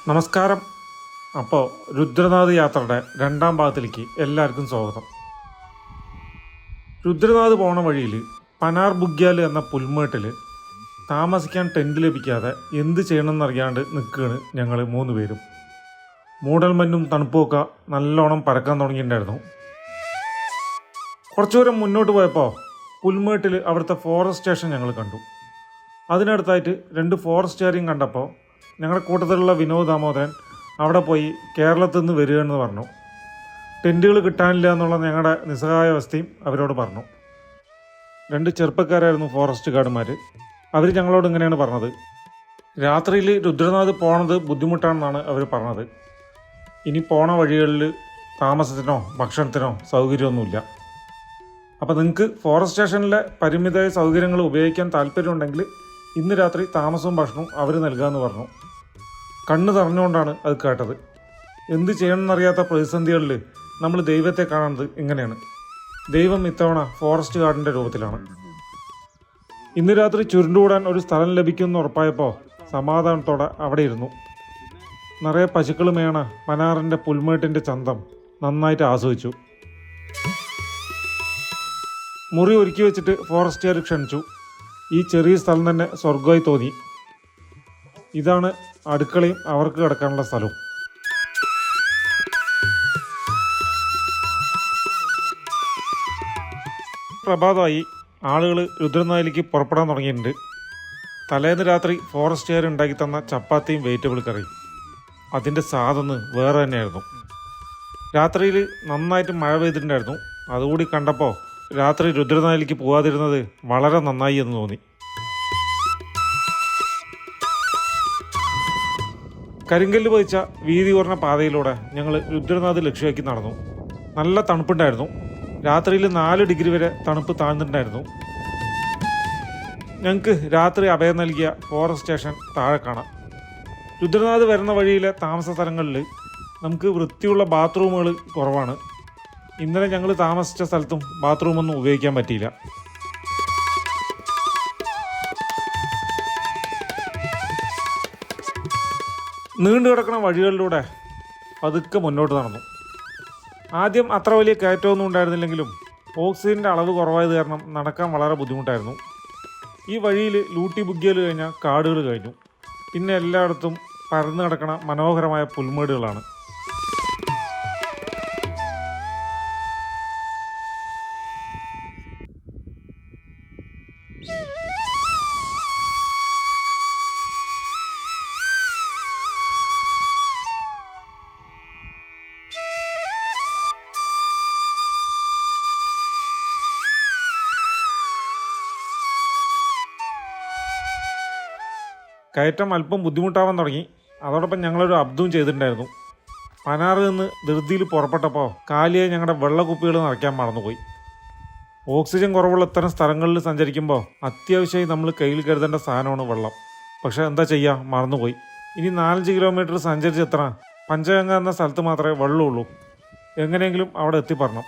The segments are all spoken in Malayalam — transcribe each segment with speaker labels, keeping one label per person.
Speaker 1: നമസ്കാരം. അപ്പോൾ രുദ്രനാഥ് യാത്രയുടെ രണ്ടാം ഭാഗത്തിലേക്ക് എല്ലാവർക്കും സ്വാഗതം. രുദ്രനാഥ് പോണ വഴിയിൽ പനാർ ബുഗ്യാൽ എന്ന പുൽമേട്ടിൽ താമസിക്കാൻ ടെൻറ്റ് ലഭിക്കാതെ എന്ത് ചെയ്യണമെന്നറിയാണ്ട് നിൽക്കുകയാണ് ഞങ്ങൾ 3 പേരും. മൂടൽമഞ്ഞും തണുപ്പുമൊക്കെ നല്ലോണം പരക്കാൻ തുടങ്ങിയിട്ടുണ്ടായിരുന്നു. കുറച്ചു ദൂരം മുന്നോട്ട് പോയപ്പോൾ പുൽമേട്ടിൽ അവിടുത്തെ ഫോറസ്റ്റ് സ്റ്റേഷൻ ഞങ്ങൾ കണ്ടു. അതിനടുത്തായിട്ട് 2 ഫോറസ്റ്റുകാരെയും കണ്ടപ്പോൾ ഞങ്ങളുടെ കൂട്ടത്തിലുള്ള വിനോദ് ദാമോദരൻ അവിടെ പോയി കേരളത്തിൽ നിന്ന് വരികയെന്ന് പറഞ്ഞു. ടെൻറ്റുകൾ കിട്ടാനില്ല എന്നുള്ള ഞങ്ങളുടെ നിസ്സഹായാവസ്ഥയും അവരോട് പറഞ്ഞു. 2 ചെറുപ്പക്കാരായിരുന്നു ഫോറസ്റ്റ് ഗാർഡുമാർ. അവർ ഞങ്ങളോട് ഇങ്ങനെയാണ് പറഞ്ഞത്. രാത്രിയിൽ രുദ്രനാഥ് പോണത് ബുദ്ധിമുട്ടാണെന്നാണ് അവർ പറഞ്ഞത്. ഇനി പോണ വഴികളിൽ താമസത്തിനോ ഭക്ഷണത്തിനോ സൗകര്യമൊന്നുമില്ല. അപ്പോൾ നിങ്ങൾക്ക് ഫോറസ്റ്റ് സ്റ്റേഷനിലെ പരിമിതമായ സൗകര്യങ്ങൾ ഉപയോഗിക്കാൻ താല്പര്യമുണ്ടെങ്കിൽ ഇന്ന് രാത്രി താമസവും ഭക്ഷണവും അവർ നൽകാമെന്ന് പറഞ്ഞു. കണ്ണ് തറഞ്ഞുകൊണ്ടാണ് അത് കേട്ടത്. എന്ത് ചെയ്യണമെന്നറിയാത്ത പ്രതിസന്ധികളിൽ നമ്മൾ ദൈവത്തെ കാണുന്നത് ഇങ്ങനെയാണ്. ദൈവം ഇത്തവണ ഫോറസ്റ്റ് ഗാർഡിൻ്റെ രൂപത്തിലാണ്. ഇന്ന് രാത്രി ചുരുണ്ടുകൂടാൻ ഒരു സ്ഥലം ലഭിക്കുമെന്ന് ഉറപ്പായപ്പോൾ സമാധാനത്തോടെ അവിടെ ഇരുന്നു. നിറയെ പശുക്കൾ മേണ പനാറിൻ്റെ പുൽമേട്ടിൻ്റെ ചന്തം നന്നായിട്ട് ആസ്വദിച്ചു. മുറി ഒരുക്കി വെച്ചിട്ട് ഫോറസ്റ്റുകാർ ക്ഷണിച്ചു. ഈ ചെറിയ സ്ഥലം തന്നെ സ്വർഗമായി തോന്നി. ഇതാണ് അടുക്കളയും അവർക്ക് കിടക്കാനുള്ള സ്ഥലവും. പ്രഭാതമായി ആളുകൾ രുദ്രനാഥിലേക്ക് പുറപ്പെടാൻ തുടങ്ങിയിട്ടുണ്ട്. തലേന്ന് രാത്രി ഫോറസ്റ്റുകാർ ഉണ്ടാക്കി തന്ന ചപ്പാത്തിയും വെജിറ്റബിൾ കറിയും അതിൻ്റെ സ്വാദൊന്ന് വേറെ തന്നെയായിരുന്നു. രാത്രിയിൽ നന്നായിട്ട് മഴ പെയ്തിട്ടുണ്ടായിരുന്നു. അതുകൂടി കണ്ടപ്പോൾ രാത്രി രുദ്രനാഥിലേക്ക് പോകാതിരുന്നത് വളരെ നന്നായി എന്ന് തോന്നി. കരിങ്കല്ല് പതിച്ച വീതി കുറഞ്ഞ പാതയിലൂടെ ഞങ്ങൾ രുദ്രനാഥ് ലക്ഷ്യമാക്കി നടന്നു. നല്ല തണുപ്പുണ്ടായിരുന്നു. രാത്രിയിൽ 4 ഡിഗ്രി വരെ തണുപ്പ് താഴ്ന്നിട്ടുണ്ടായിരുന്നു. ഞങ്ങൾക്ക് രാത്രി അഭയം നൽകിയ ഫോറസ്റ്റ് സ്റ്റേഷൻ താഴെ കാണാം. രുദ്രനാഥ് വരുന്ന വഴിയിലെ താമസ സ്ഥലങ്ങളിൽ നമുക്ക് വൃത്തിയുള്ള ബാത്റൂമുകൾ കുറവാണ്. ഇന്നലെ ഞങ്ങൾ താമസിച്ച സ്ഥലത്തും ബാത്റൂമൊന്നും ഉപയോഗിക്കാൻ പറ്റിയില്ല. നീണ്ടു കിടക്കുന്ന വഴികളിലൂടെ പതുക്കെ മുന്നോട്ട് നടന്നു. ആദ്യം അത്ര വലിയ കയറ്റമൊന്നും ഉണ്ടായിരുന്നില്ലെങ്കിലും ഓക്സിജൻ്റെ അളവ് കുറവായത് കാരണം നടക്കാൻ വളരെ ബുദ്ധിമുട്ടായിരുന്നു. ഈ വഴിയിൽ ലൂട്ടി ബുഗ്ഗിയൽ കഴിഞ്ഞാൽ കാടുകൾ കഴിഞ്ഞു. പിന്നെ എല്ലായിടത്തും പരന്നു കിടക്കുന്ന മനോഹരമായ പുൽമേടുകളാണ്. കയറ്റം അല്പം ബുദ്ധിമുട്ടാവാൻ തുടങ്ങി. അതോടൊപ്പം ഞങ്ങളൊരു അബ്ദവും ചെയ്തിട്ടുണ്ടായിരുന്നു. പനാറിൽ നിന്ന് ധൃതിയിൽ പുറപ്പെട്ടപ്പോൾ കാലിയായി ഞങ്ങളുടെ വെള്ളക്കുപ്പികൾ നിറയ്ക്കാൻ മറന്നുപോയി. ഓക്സിജൻ കുറവുള്ള ഇത്തരം സ്ഥലങ്ങളിൽ സഞ്ചരിക്കുമ്പോൾ അത്യാവശ്യമായി നമ്മൾ കയ്യിൽ കരുതേണ്ട സാധനമാണ് വെള്ളം. പക്ഷേ എന്താ ചെയ്യുക, മറന്നുപോയി. ഇനി 4-5 കിലോമീറ്റർ സഞ്ചരിച്ചെത്തണം. പഞ്ചഗംഗ എന്ന സ്ഥലത്ത് മാത്രമേ വെള്ളമുള്ളൂ. എങ്ങനെയെങ്കിലും അവിടെ എത്തിപ്പെടണം.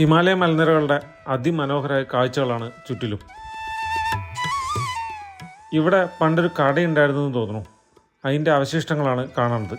Speaker 1: ഹിമാലയ മലനിരകളുടെ അതിമനോഹരമായ കാഴ്ചകളാണ് ചുറ്റിലും. ഇവിടെ പണ്ടൊരു കടയുണ്ടായിരുന്നു എന്ന് തോന്നുന്നു. അതിൻ്റെ അവശിഷ്ടങ്ങളാണ് കാണുന്നത്.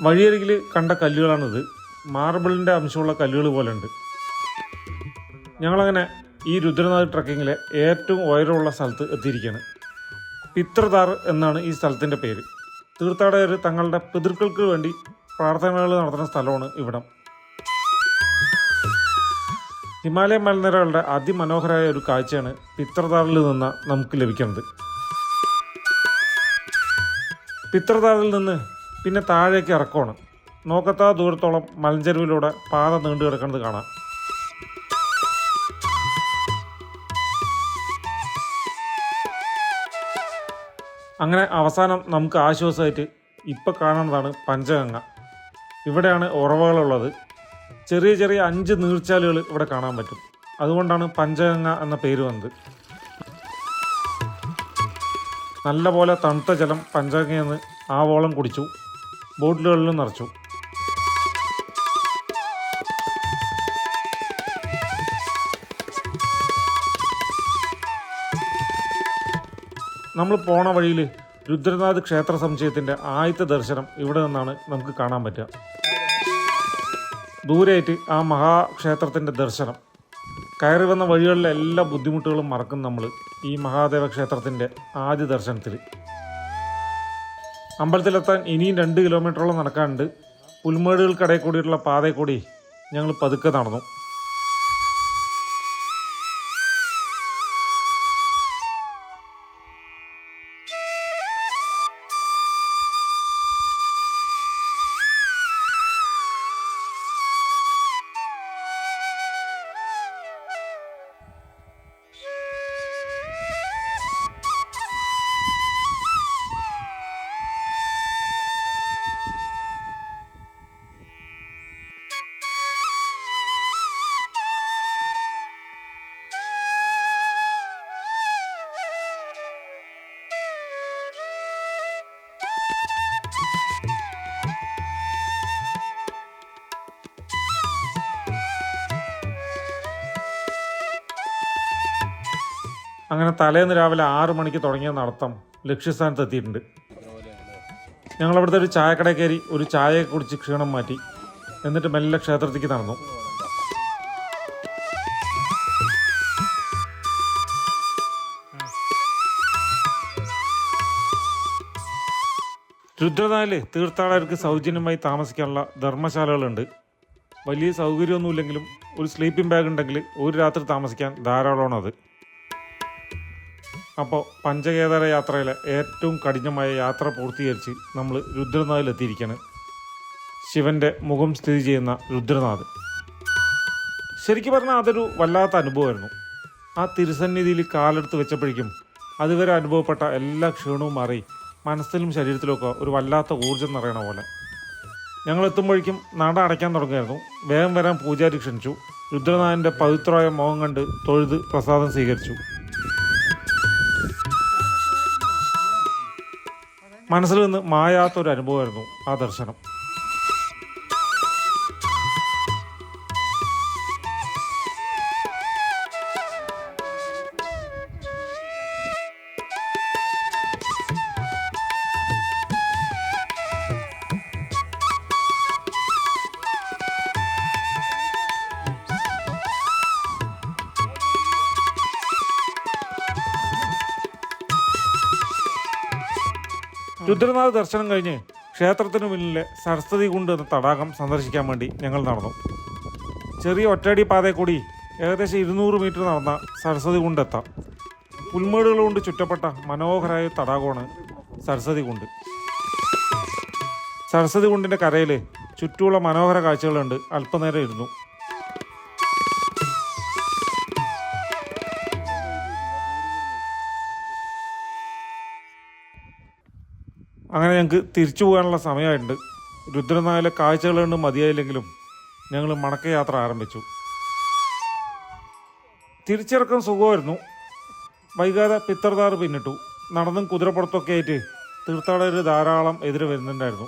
Speaker 1: വഴിയരികിൽ കണ്ട കല്ലുകളാണിത്. മാർബിളിൻ്റെ അംശമുള്ള കല്ലുകൾ പോലെ ഉണ്ട്. ഞങ്ങളങ്ങനെ ഈ രുദ്രനാഥ് ട്രക്കിങ്ങിലെ ഏറ്റവും ഉയരമുള്ള സ്ഥലത്ത് എത്തിയിരിക്കുകയാണ്. പിത്രധാർ എന്നാണ് ഈ സ്ഥലത്തിൻ്റെ പേര്. തീർത്ഥാടകർ തങ്ങളുടെ പിതൃക്കൾക്ക് വേണ്ടി പ്രാർത്ഥനകൾ നടത്തുന്ന സ്ഥലമാണ് ഇവിടം. ഹിമാലയ മലനിരകളുടെ അതിമനോഹരമായ ഒരു കാഴ്ചയാണ് പിത്രധാറിൽ നിന്ന് നമുക്ക് ലഭിക്കുന്നത്. പിത്രധാറിൽ നിന്ന് പിന്നെ താഴേക്ക് ഇറക്കമാണ്. നോക്കത്താ ദൂരത്തോളം മലഞ്ചെരുവിലൂടെ പാത നീണ്ടു കിടക്കുന്നത് കാണാം. അങ്ങനെ അവസാനം നമുക്ക് ആശ്വാസമായിട്ട് ഇപ്പം കാണുന്നതാണ് പഞ്ചഗംഗ. ഇവിടെയാണ് ഉറവകളുള്ളത്. ചെറിയ ചെറിയ 5 നീർച്ചാലുകൾ ഇവിടെ കാണാൻ പറ്റും. അതുകൊണ്ടാണ് പഞ്ചഗംഗ എന്ന പേര് വന്നത്. നല്ലപോലെ തണുത്ത ജലം പഞ്ചഗംഗയിൽ നിന്ന് ആവോളം കുടിച്ചു. ബോട്ടിലുകളിലും നിറച്ചു. നമ്മൾ പോണ വഴിയിൽ രുദ്രനാഥ് ക്ഷേത്ര സമുച്ചയത്തിൻ്റെ ആദ്യത്തെ ദർശനം ഇവിടെ നിന്നാണ് നമുക്ക് കാണാൻ പറ്റുക. ദൂരെയായിട്ട് ആ മഹാക്ഷേത്രത്തിൻ്റെ ദർശനം. കയറി വന്ന വഴികളിലെ എല്ലാ ബുദ്ധിമുട്ടുകളും മറക്കും നമ്മൾ ഈ മഹാദേവ ക്ഷേത്രത്തിൻ്റെ ആദ്യ ദർശനത്തിൽ. അമ്പലത്തിലെത്താൻ ഇനിയും 2 കിലോമീറ്ററോളം നടക്കാനുണ്ട്. പുൽമേടുകൾക്കിടയിൽ കൂടിയിട്ടുള്ള പാതയിൽ കൂടി ഞങ്ങൾ പതുക്കെ നടന്നു. അങ്ങനെ തലേന്ന് രാവിലെ 6 മണിക്ക് തുടങ്ങിയ നടത്തം ലക്ഷ്യസ്ഥാനത്ത് എത്തിയിട്ടുണ്ട്. ഞങ്ങളവിടുത്തെ ഒരു ചായക്കടയിൽ കയറി ഒരു ചായ കുടിച്ച് ക്ഷീണം മാറ്റി. എന്നിട്ട് മെല്ലെ ക്ഷേത്രത്തിലേക്ക് നടന്നു. രുദ്രനാഥിൽ തീർത്ഥാടകർക്ക് സൗജന്യമായി താമസിക്കാനുള്ള ധർമ്മശാലകളുണ്ട്. വലിയ സൗകര്യമൊന്നുമില്ലെങ്കിലും ഒരു സ്ലീപ്പിംഗ് ബാഗ് ഉണ്ടെങ്കിൽ ഒരു രാത്രി താമസിക്കാൻ ധാരാളമാണ് അത്. അപ്പോൾ പഞ്ചകേദാര യാത്രയിലെ ഏറ്റവും കഠിനമായ യാത്ര പൂർത്തീകരിച്ച് നമ്മൾ രുദ്രനാഥിലെത്തിയിരിക്കുകയാണ്. ശിവൻ്റെ മുഖം സ്ഥിതി ചെയ്യുന്ന രുദ്രനാഥ്. ശരിക്കും പറഞ്ഞാൽ അതൊരു വല്ലാത്ത അനുഭവമായിരുന്നു. ആ തിരുസന്നിധിയിൽ കാലെടുത്ത് വെച്ചപ്പോഴേക്കും അതുവരെ അനുഭവപ്പെട്ട എല്ലാ ക്ഷീണവും മാറി മനസ്സിലും ശരീരത്തിലുമൊക്കെ ഒരു വല്ലാത്ത ഊർജ്ജം നിറയണ പോലെ. ഞങ്ങൾ എത്തുമ്പോഴേക്കും നട അടയ്ക്കാൻ തുടങ്ങുമായിരുന്നു. വേഗം വരാൻ പൂജാരി ക്ഷണിച്ചു. രുദ്രനാഥിൻ്റെ പവിത്രമായ മുഖം കണ്ട് തൊഴുത് പ്രസാദം സ്വീകരിച്ചു. മനസ്സിൽ നിന്ന് മായാത്തൊരു അനുഭവമായിരുന്നു ആ ദർശനം. രുദ്രനാഥ് ദർശനം കഴിഞ്ഞ് ക്ഷേത്രത്തിന് മുന്നിലെ സരസ്വതി കുണ്ട് എന്ന തടാകം സന്ദർശിക്കാൻ വേണ്ടി ഞങ്ങൾ നടന്നു. ചെറിയ ഒറ്റയടി പാതയിൽ കൂടി ഏകദേശം 200 മീറ്റർ നടന്ന സരസ്വതി കുണ്ട് എത്താം. പുൽമേടുകൾ കൊണ്ട് ചുറ്റപ്പെട്ട മനോഹരമായ തടാകമാണ് സരസ്വതി കുണ്ട്. സരസ്വതി കുണ്ടിൻ്റെ കരയിൽ ചുറ്റുമുള്ള മനോഹര കാഴ്ചകളുണ്ട്. അല്പനേരം ഇരുന്നു. അങ്ങനെ ഞങ്ങൾക്ക് തിരിച്ചു പോകാനുള്ള സമയമായിട്ടുണ്ട്. രുദ്രനാഥിലെ കാഴ്ചകൾ കൊണ്ട് മതിയായില്ലെങ്കിലും ഞങ്ങൾ മടക്കയാത്ര ആരംഭിച്ചു. തിരിച്ചിറക്കം സുഖമായിരുന്നു. വൈകാതെ പിത്തർദാറ് പിന്നിട്ടു. നടന്നും കുതിരപ്പുറത്തൊക്കെ ആയിട്ട് തീർത്ഥാടകർ ധാരാളം എതിരെ വരുന്നുണ്ടായിരുന്നു.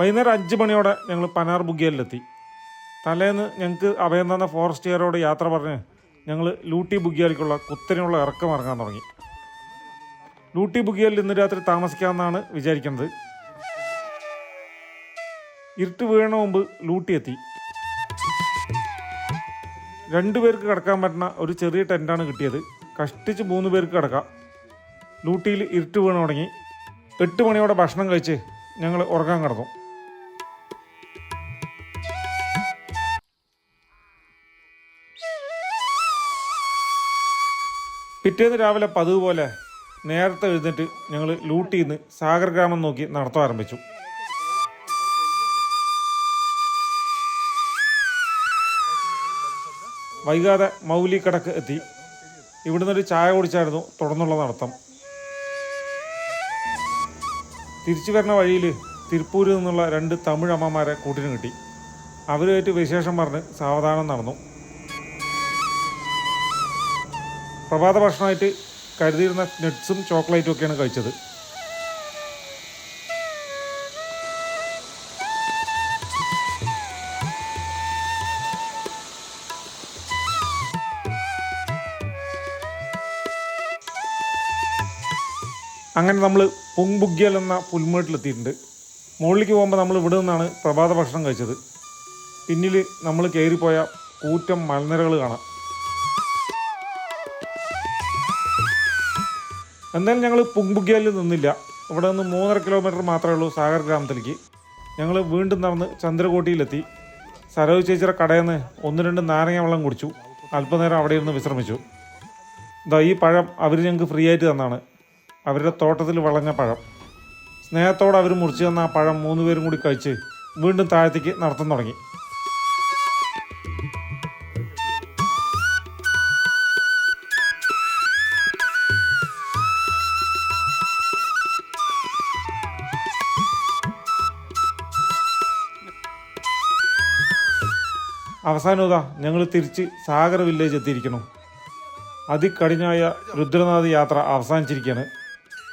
Speaker 1: വൈകുന്നേരം 5 മണിയോടെ ഞങ്ങൾ പനാർ ബുഗ്യയിലെത്തി. തലേന്ന് ഞങ്ങൾക്ക് അഭയം തന്ന ഫോറസ്റ്റുകാരോട് യാത്ര പറഞ്ഞ് ഞങ്ങൾ ലൂട്ടി ബുഗ്യാലിക്കുള്ള കുത്തനെയുള്ള ഇറക്കം ഇറങ്ങാൻ തുടങ്ങി. ലൂട്ടി ബുഗ്യാലിൽ ഇന്ന് രാത്രി താമസിക്കാമെന്നാണ് വിചാരിക്കുന്നത്. ഇരുട്ട് വീഴണ മുമ്പ് ലൂട്ടി എത്തി. 2 പേർക്ക് കിടക്കാൻ പറ്റുന്ന ഒരു ചെറിയ ടെൻറ്റാണ് കിട്ടിയത്. കഷ്ടിച്ച് 3 പേർക്ക് കിടക്കാം. ലൂട്ടിയിൽ ഇരുട്ട് വീണ് തുടങ്ങി. 8 മണിയോടെ ഭക്ഷണം കഴിച്ച് ഞങ്ങൾ ഉറങ്ങാൻ കിടന്നു. പിറ്റേന്ന് രാവിലെ പതിവ് പോലെ നേരത്തെ എഴുന്നേറ്റ് ഞങ്ങൾ ലൂട്ടിയിൽ നിന്ന് സാഗർ ഗ്രാമം നോക്കി നടത്താൻ ആരംഭിച്ചു. വൈകാതെ മൗലിക്കടക്ക് എത്തി. ഇവിടുന്ന് ഒരു ചായ കുടിച്ചായിരുന്നു തുടർന്നുള്ള നടത്തം. തിരിച്ചു വരുന്ന വഴിയിൽ തിരുപ്പൂരിൽ നിന്നുള്ള 2 തമിഴ് അമ്മമാരെ കൂട്ടിന് കിട്ടി. അവരുമായിട്ട് വിശേഷം പറഞ്ഞ് സാവധാനം നടന്നു. പ്രഭാത ഭക്ഷണമായിട്ട് കരുതിയിരുന്ന നട്ട്സും ചോക്ലേറ്റും ഒക്കെയാണ് കഴിച്ചത്. അങ്ങനെ നമ്മൾ പുങ്ബുഗ്യൽ എന്ന പുൽമേട്ടിലെത്തിയിട്ടുണ്ട്. മുകളിലേക്ക് പോകുമ്പോൾ നമ്മൾ ഇവിടെ നിന്നാണ് പ്രഭാത ഭക്ഷണം കഴിച്ചത്. പിന്നിൽ നമ്മൾ കയറിപ്പോയ കൂറ്റം മലനിരകൾ കാണാം. എന്തായാലും ഞങ്ങൾ പുങ്ബുഗ്യയിൽ നിന്നില്ല. ഇവിടെ നിന്ന് 3.5 കിലോമീറ്റർ മാത്രമേ ഉള്ളൂ സാഗർ ഗ്രാമത്തിലേക്ക്. ഞങ്ങൾ വീണ്ടും നടന്ന് ചന്ദ്രകോട്ടിയിലെത്തി. സരോജ് ചേച്ചിയുടെ കടയിൽ നിന്ന് 1-2 നാരങ്ങ വെള്ളം കുടിച്ചു. അല്പനേരം അവിടെ ഇരുന്ന് വിശ്രമിച്ചു. ഈ പഴം അവർ ഞങ്ങൾക്ക് ഫ്രീ ആയിട്ട് തന്നാണ്. അവരുടെ തോട്ടത്തിൽ വിളഞ്ഞ പഴം. സ്നേഹത്തോടെ അവർ മുറിച്ച് തന്ന ആ പഴം 3 പേരും കൂടി കഴിച്ച് വീണ്ടും താഴത്തേക്ക് നടത്താൻ തുടങ്ങി. അവസാനം ഞങ്ങൾ തിരിച്ച് സാഗർ വില്ലേജ് എത്തിയിരിക്കുന്നു. അതികഠിനമായ രുദ്രനാഥ് യാത്ര അവസാനിച്ചിരിക്കുകയാണ്.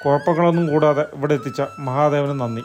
Speaker 1: കുഴപ്പങ്ങളൊന്നും കൂടാതെ ഇവിടെ എത്തിച്ച മഹാദേവന് നന്ദി.